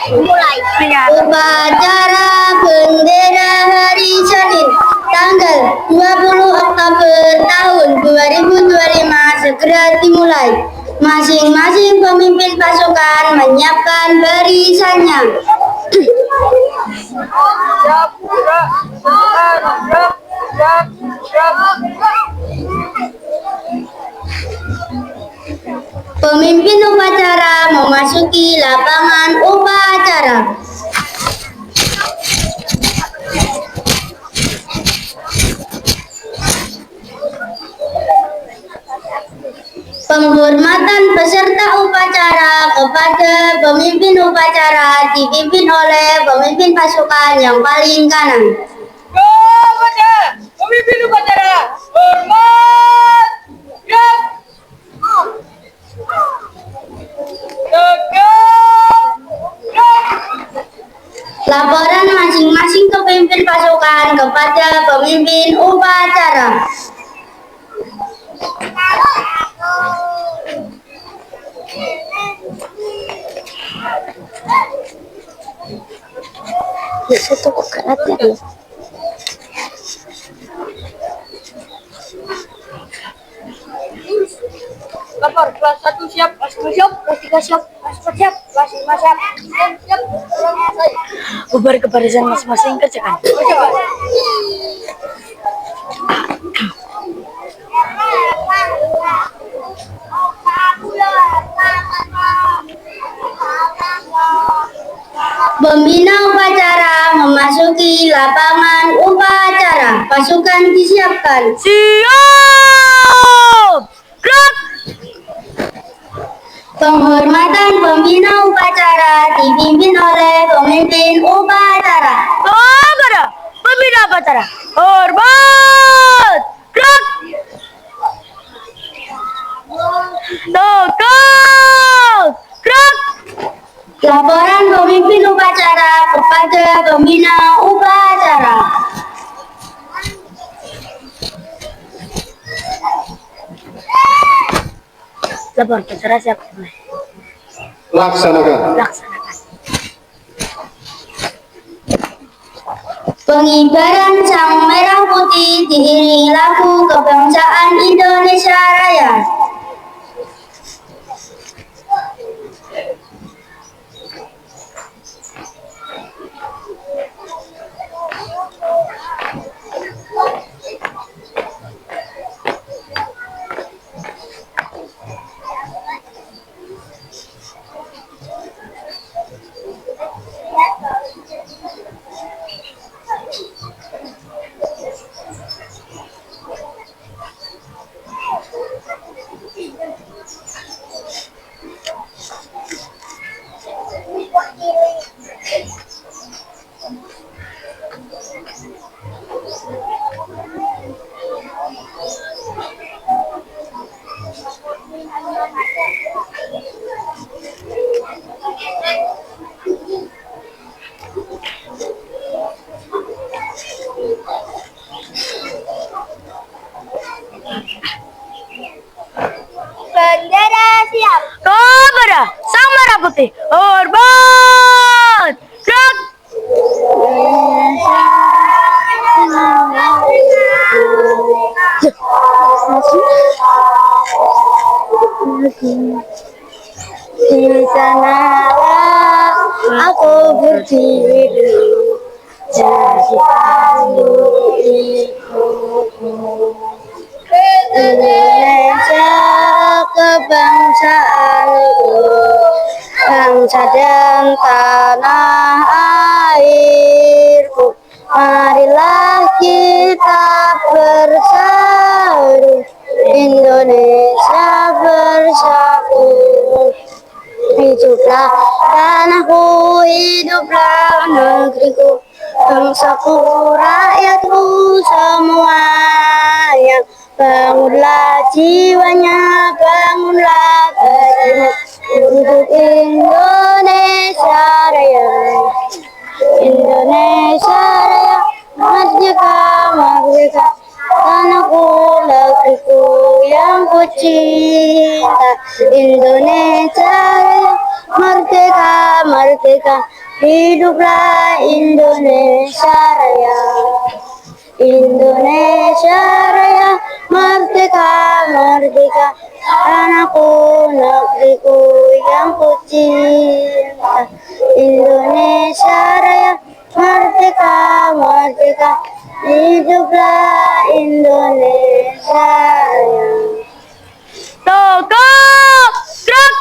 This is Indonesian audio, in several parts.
Mulai. Upacara bendera hari Senin tanggal 20 Oktober tahun 2025 segera dimulai. Masing-masing pemimpin pasukan menyiapkan barisannya. Pemimpin upacara memasuki lapangan upacara. Penghormatan peserta upacara kepada pemimpin upacara dipimpin oleh pemimpin pasukan yang paling kanan. Kepada pemimpin upacara, hormat, siap, tegak, Laporan masing-masing pemimpin pasukan kepada pemimpin upacara. Itu keratnya. lapor, kelas 1 siap, kelas 2 siap, kelas 3 siap, kelas 4 siap, kelas 5 siap, siap, Bubar ke barisan masing-masing kerjakan. Pembina upacara memasuki lapangan upacara. Pasukan disiapkan. Siap! Gerak! Penghormatan pembina upacara dipimpin oleh pemimpin upacara. Kepada pembina upacara, hormat! Gerak! Tegak! Gerak! Laporan pemimpin upacara kepada pembina upacara. Lapor upacara siap. Laksanakan. Laksanakan. Pengibaran sang merah putih diiringi lagu kebangsaan Indonesia Raya. Bendera siap. Kepada sang merah putih, hormat! Gerak! Di sanalah aku berdiri, jadi tangguh ikutmu. Indonesia kebangsaanku, bangsa dan tanah airku. Marilah kita bersatu, Indonesia bersatu. Hiduplah tanahku, hiduplah negeriku, bangsaku, rakyatku semuanya. Bangunlah jiwanya, bangunlah badannya untuk Indonesia Raya. Indonesia Raya, merdeka, merdeka, tanahku, negeriku yang ku cinta. Indonesia Raya, merdeka, merdeka, Hiduplah Indonesia Raya. Indonesia Raya, merdeka, merdeka, tanahku, negeriku yang kucinta. Indonesia Raya, merdeka, merdeka, hiduplah Indonesia Raya. Toko truk.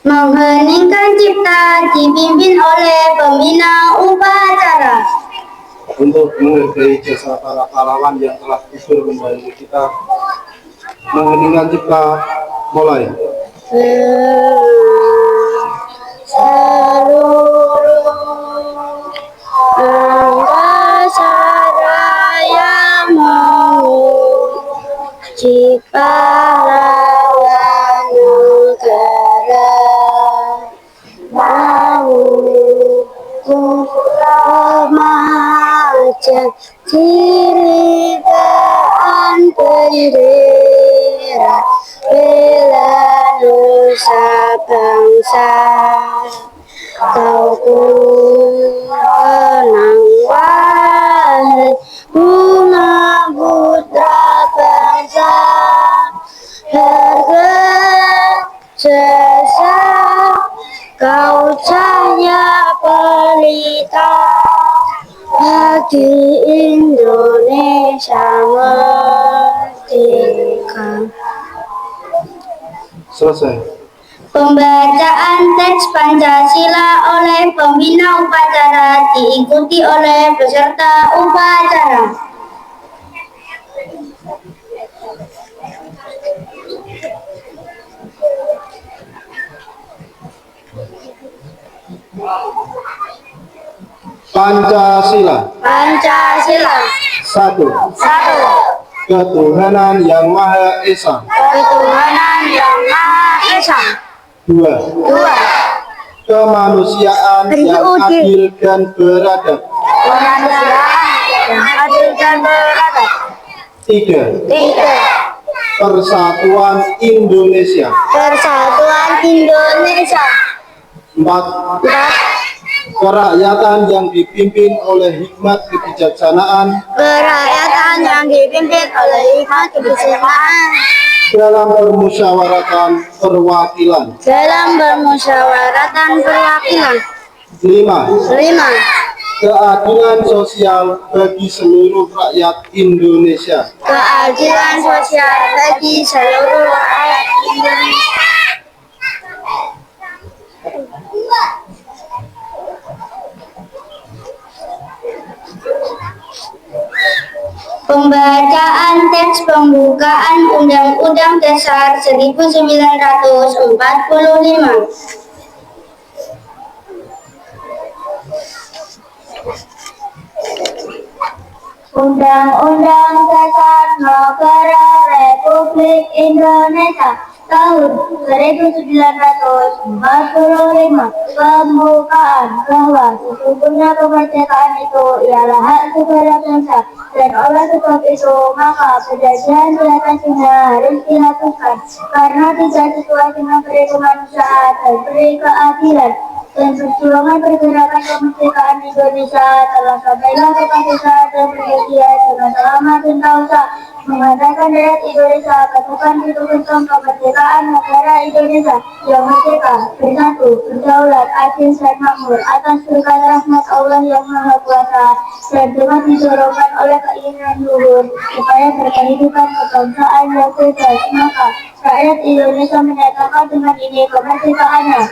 Mengheningkan cipta dipimpin oleh pembina upacara. Untuk menghargai jasa para pahlawan yang telah gugur kembali kita, mengheningkan cipta, mulai. Seluruh angkasa raya memuji pahlawan negara. Remaja dirikan bendera bela nusa bangsa. Kau tenang wahai bunga putra bangsa, berjasa kau cahaya pelita bagi Indonesia merdeka. Selesai. Pembacaan teks Pancasila oleh pembina upacara diikuti oleh peserta upacara. Pancasila. Pancasila. 1. Ketuhanan yang Maha Esa. Ketuhanan yang Maha Esa. 2. 2. Kemanusiaan yang adil dan beradab. Kemanusiaan yang adil dan beradab. 3. 3. Persatuan Indonesia. Persatuan Indonesia. 4. 4. Kerakyatan yang dipimpin oleh hikmat kebijaksanaan Kerakyatan yang dipimpin oleh hikmat kebijaksanaan dalam permusyawaratan perwakilan. dalam permusyawaratan perwakilan. 5. 5. Keadilan sosial bagi seluruh rakyat Indonesia. Keadilan sosial bagi seluruh rakyat Indonesia. Pembacaan teks pembukaan Undang-Undang Dasar 1945. Undang-Undang Dasar Negara Republik Indonesia Tahun 1945, pembukaan bahwa sesungguhnya kemerdekaan itu ialah hak segala bangsa, dan oleh sebab itu maka penjajahan di atasnya harus dihapuskan karena tidak sesuai dengan peri kemanusiaan dan peri keadilan. Dan perjuangan pergerakan kemerdekaan Indonesia telah sampailah kepada saat dan perjanjian dengan selamat dan tausa mengatakan rakyat Indonesia ketukan ditugaskan kemerdekaan negara Indonesia yang merdeka, bersatu, berdaulat, adil dan makmur atas berkat rahmat Allah yang Maha Kuasa, dan dengan didorongkan oleh keinginan luhur supaya berkehidupan kebangsaan yang bebas, maka rakyat Indonesia menyatakan dengan ini kemerdekaannya.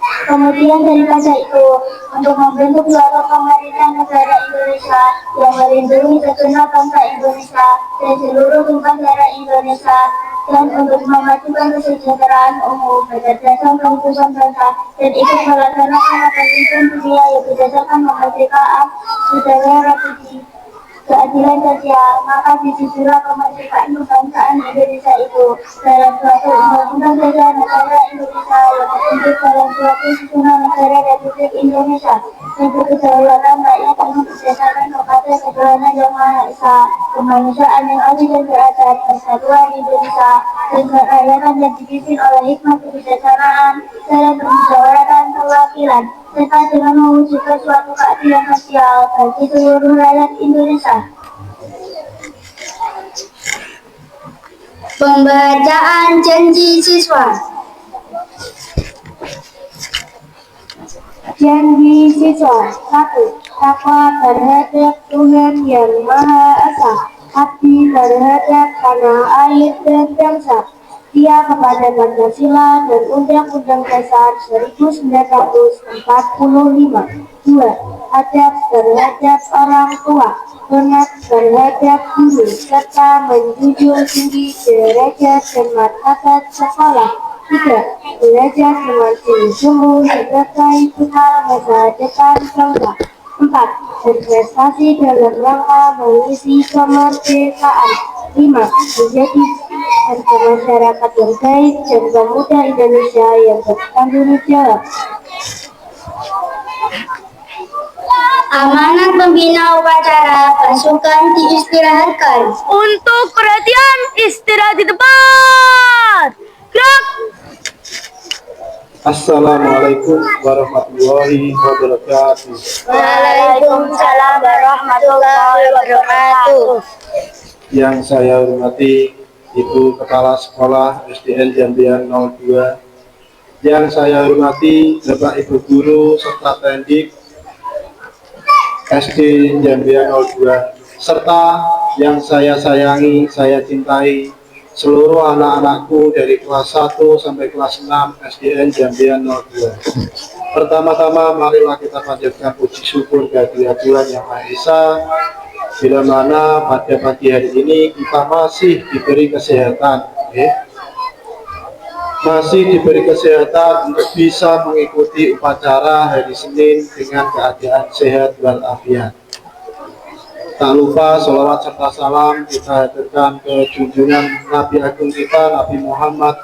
Kemudian daripada itu, untuk membentuk suatu pemerintah negara Indonesia yang melindungi segenap bangsa Indonesia dan seluruh tumpah darah Indonesia, dan untuk memajukan kesejahteraan umum berdasarkan kehidupan bangsa dan ikut melaksanakan pemimpin dunia yang berdasarkan kemerdekaan, budaya republik, keadilan sosial, maka disitulah kemerdekaan kebangsaan Indonesia itu dalam suatu undang-undang dasar negara Indonesia yang tertulis dalam suatu susunan negara Republik Indonesia dan berkedaulatan rakyat yang berdasarkan kepada ketuhanan yang Maha Esa, kemanusiaan yang adil dan beradab, persatuan Indonesia dan kerakyatan yang dipimpin oleh hikmah kebijaksanaan dalam permusyawaratan perwakilan, serta dengan mewujudkan suatu keadilan sosial bagi seluruh rakyat Indonesia. Pembacaan janji siswa. Janji siswa 1. Takwa terhadap Tuhan Yang Maha Esa, abdi terhadap tanah air dan bangsa, setia kepada Pancasila dan Undang-Undang Dasar 1945. 2. Adab terhadap orang tua, hormat terhadap guru, serta menjunjung tinggi derajat dan martabat sekolah. 3. Belajar dengan sungguh-sungguh sebagai bekal masa depan bangsa. 4. Berprestasi dalam rangka mengisi kemerdekaan. 5. Menjadi warga masyarakat yang baik dan pemuda Indonesia yang bertanggung jawab. Amanat pembina upacara pasukan diistirahatkan. Untuk perhatian, istirahat di tempat. Gerak. Assalamualaikum warahmatullahi wabarakatuh. Waalaikumsalam warahmatullahi wabarakatuh. Yang saya hormati Ibu Kepala Sekolah SDN Jambian 02, yang saya hormati Bapak Ibu Guru serta Pendik SD Jambian 02, serta yang saya sayangi, saya cintai seluruh anak-anakku dari kelas 1 sampai kelas 6 SDN Jambian 02. Pertama-tama marilah kita panjatkan puji syukur kehadirat Tuhan Yang Maha Esa, bila mana pada pagi hari ini kita masih diberi kesehatan, masih diberi kesehatan untuk bisa mengikuti upacara hari Senin dengan keadaan sehat walafiat. Tak lupa sholawat serta salam kita haturkan ke junjungan Nabi Agung kita, Nabi Muhammad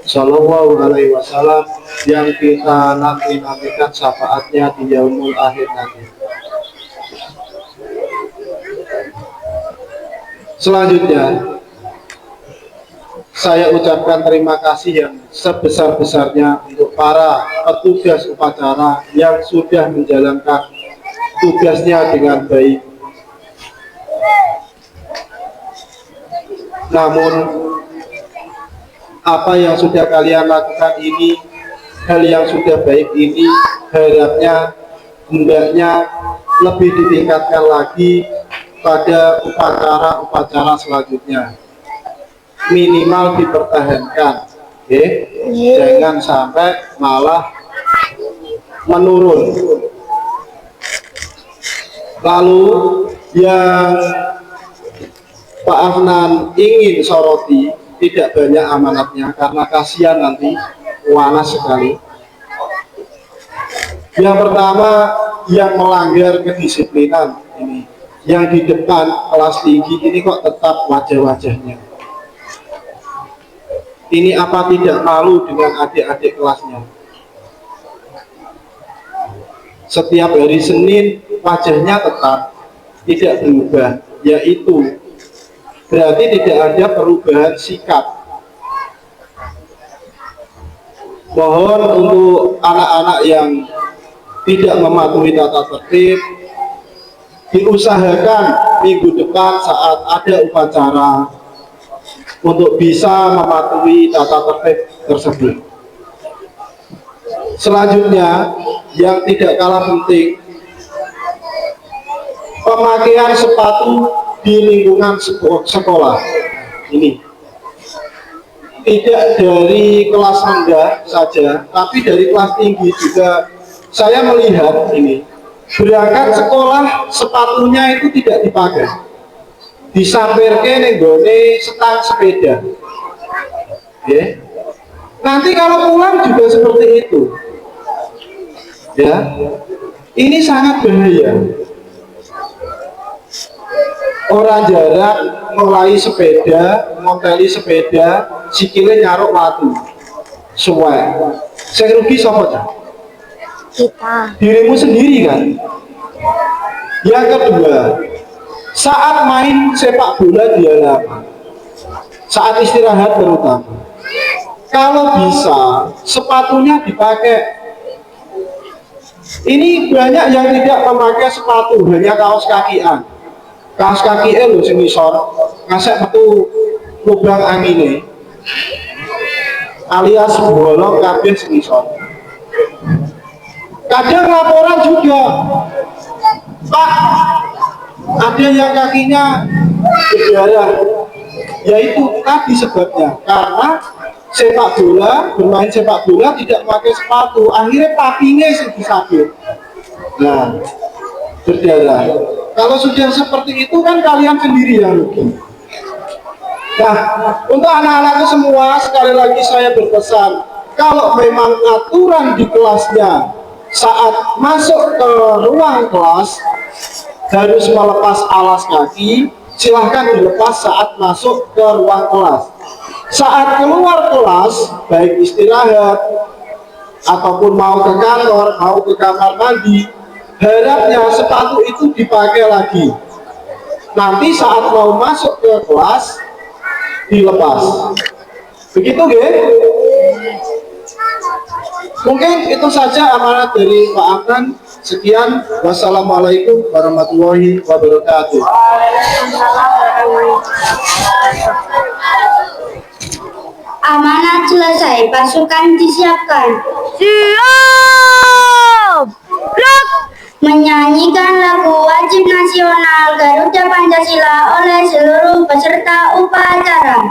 Sallallahu Alaihi Wasallam, yang kita nantikan syafaatnya di yaumul akhir nanti. Selanjutnya, saya ucapkan terima kasih yang sebesar-besarnya untuk para petugas upacara yang sudah menjalankan tugasnya dengan baik. Namun, apa yang sudah kalian lakukan ini, hal yang sudah baik ini, harapnya, hendaknya lebih ditingkatkan lagi pada upacara-upacara selanjutnya. Minimal dipertahankan, jangan sampai malah menurun. Lalu yang Pak Afnan ingin soroti, tidak banyak amanatnya karena kasihan nanti, panas sekali. Yang pertama, yang melanggar kedisiplinan ini, yang di depan kelas tinggi ini kok tetap wajah-wajahnya. ini apa tidak malu dengan adik-adik kelasnya? Setiap hari Senin wajahnya tetap tidak berubah, yaitu berarti tidak ada perubahan sikap. Mohon untuk anak-anak yang tidak mematuhi tata tertib, diusahakan minggu depan saat ada upacara untuk bisa mematuhi tata tertib tersebut. Selanjutnya, yang tidak kalah penting, pemakaian sepatu di lingkungan sekolah. Ini tidak dari kelas rendah saja, tapi dari kelas tinggi juga. Saya melihat ini, berangkat sekolah sepatunya itu tidak dipakai, disapirke nenggone setang sepeda. Ya. Nanti kalau pulang juga seperti itu. Ya, ini sangat bahaya. Orang jarak mulai sepeda, monteli sepeda, sikile nyaruk watu, suwe. Saya rugi sama Kita. dirimu sendiri kan. Yang kedua, saat main sepak bola di halaman, saat istirahat terutama, kalau bisa sepatunya dipakai. Ini banyak yang tidak memakai sepatu, hanya kaos kakian. Kaos kaki lho sing ngisor ngasek metu lubang angine, alias bolong kabeh sing ngisor. Kadang laporan juga, Pak, ada yang kakinya berdarah. Yaitu tadi sebabnya, karena sepak bola, bermain sepak bola tidak pakai sepatu, akhirnya papinya yang disabit. Nah, berdarah. Kalau sudah seperti itu kan kalian sendiri yang rugi. Nah, untuk anak-anakku semua, sekali lagi saya berpesan, kalau memang aturan di kelasnya saat masuk ke ruang kelas harus melepas alas kaki, silahkan dilepas saat masuk ke ruang kelas. Saat keluar kelas, baik istirahat ataupun mau ke kantor, mau ke kamar mandi, harapnya sepatu itu dipakai lagi. Nanti saat mau masuk ke kelas dilepas. Begitu, ya? Mungkin itu saja amanat dari Pak Afnan. Sekian, wassalamualaikum warahmatullahi wabarakatuh. Amanat selesai, pasukan disiapkan. Siap. Gerak. Menyanyikan lagu wajib nasional Garuda Pancasila oleh seluruh peserta upacara.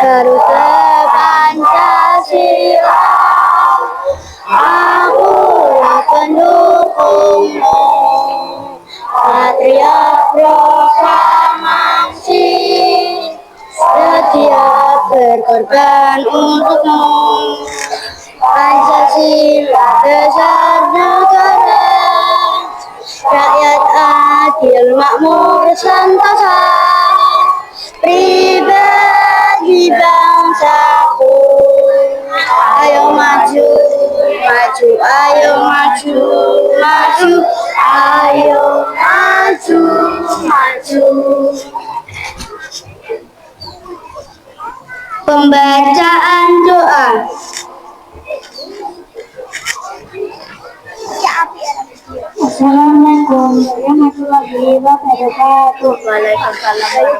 Garuda Pancasila, akulah pendukungmu, patriot proklamasi, setia berkorban untukmu. Pancasila dasar negara, rakyat adil makmur sentosa, pribadi bangsaku. Ayo maju, maju, ayo maju, maju, ayo maju, maju. Pembacaan doa. Assalamualaikum warahmatullahi wabarakatuh. Waalaikumsalam.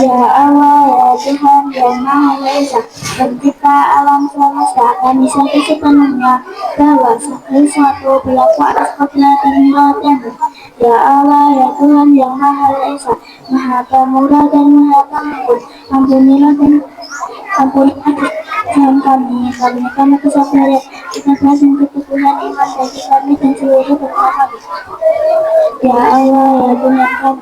Ya Allah, ya Tuhan yang Maha Esa, pencipta alam semesta, kami satu sepenuhnya bahwa segala sesuatu berlaku atas kodrat dan hikmatmu. Ya Allah, ya Tuhan yang Maha Esa, Maha Pemurah dan Maha Pengampun, ampunilah dan ampunilah kesalahan kami kesabaran, keikhlasan, keteguhan iman bagi kami dan seluruh bangsa kami. Ya Allah, ya Tuhan kami,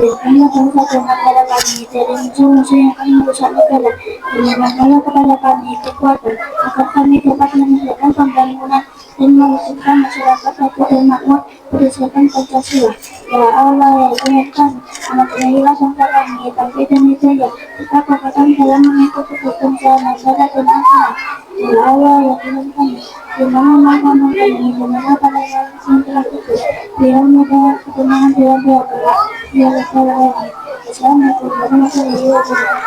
Berikanlah bangsa dan negara kami dari musuh-musuh yang akan merusak negara. Berikanlah kepada kami kekuatan agar kami dapat menyelesaikan pembangunan dan mewujudkan masyarakat adil dan makmur berdasarkan Pancasila. Ya Allah, ya Tuhan kami, anugerahilah bangsa kami taufik dan hidayah, serta kekuatan dalam mengikuti hukum jalan negara dan agama. Ya Allah, ya Tuhan kami, di mana makanan kami, di mana pada yang telah kudus, biar mudah ketenangan dalam berdoa, biar salah. Assalamualaikum warahmatullahi wabarakatuh.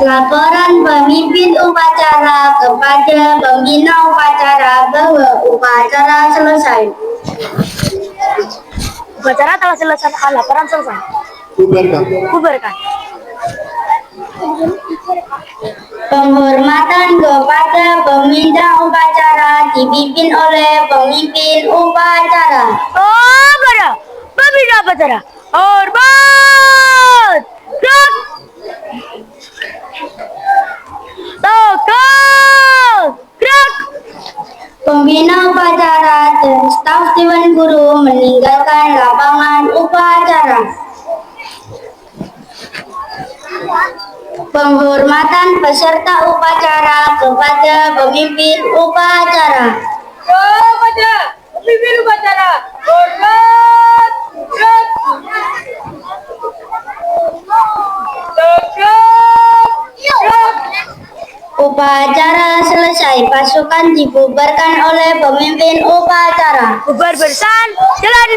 Laporan pemimpin upacara kepada pembina upacara bahwa upacara selesai. Upacara telah selesai, laporan selesai. Bubarkan. Bubarkan. Penghormatan kepada pembina upacara dipimpin oleh pemimpin upacara. Oh, pada pembina upacara. Hormat. Gerak. Tegak. Gerak. Pembina upacara dan staf Dewan Guru meninggalkan lapangan upacara. Penghormatan peserta upacara kepada pemimpin upacara. Kepada pemimpin upacara. Hormat. Gerak. Tegak. Gerak. Upacara selesai, pasukan dibubarkan oleh pemimpin upacara. Bubar bersan. Jalan.